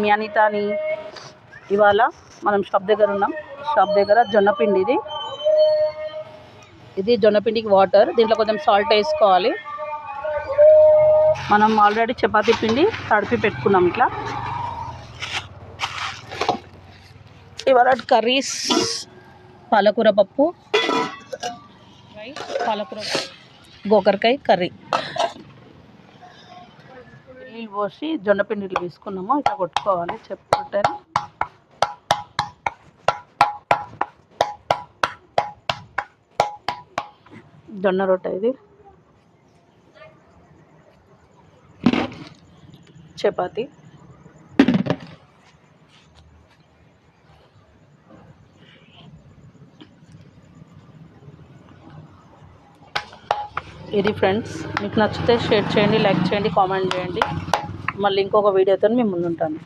మీ అనితాని ఇవాళ మనం షాప్ దగ్గర ఉన్నాం. షాప్ దగ్గర జొన్నపిండి, ఇది జొన్నపిండికి వాటర్, దీంట్లో కొంచెం సాల్ట్ వేసుకోవాలి. మనం ఆల్రెడీ చపాతీ పిండి తడిపి పెట్టుకున్నాం. ఇట్లా ఇవాళ కర్రీస్ పాలకూర పప్పు, పాలకూర గోకరకాయ కర్రీ. నీళ్ళు పోసి జొన్నపిండిలు తీసుకున్నాము, ఇట్లా కొట్టుకోవాలి. చెప్పుకుంటారు జొన్న రొట్టె, ఇది చపాతి. ఇది ఫ్రెండ్స్, మీకు నచ్చితే షేర్ చేయండి, లైక్ చేయండి, కామెంట్ చేయండి. మళ్ళీ ఇంకొక వీడియోతో మేము ముందుంటాను.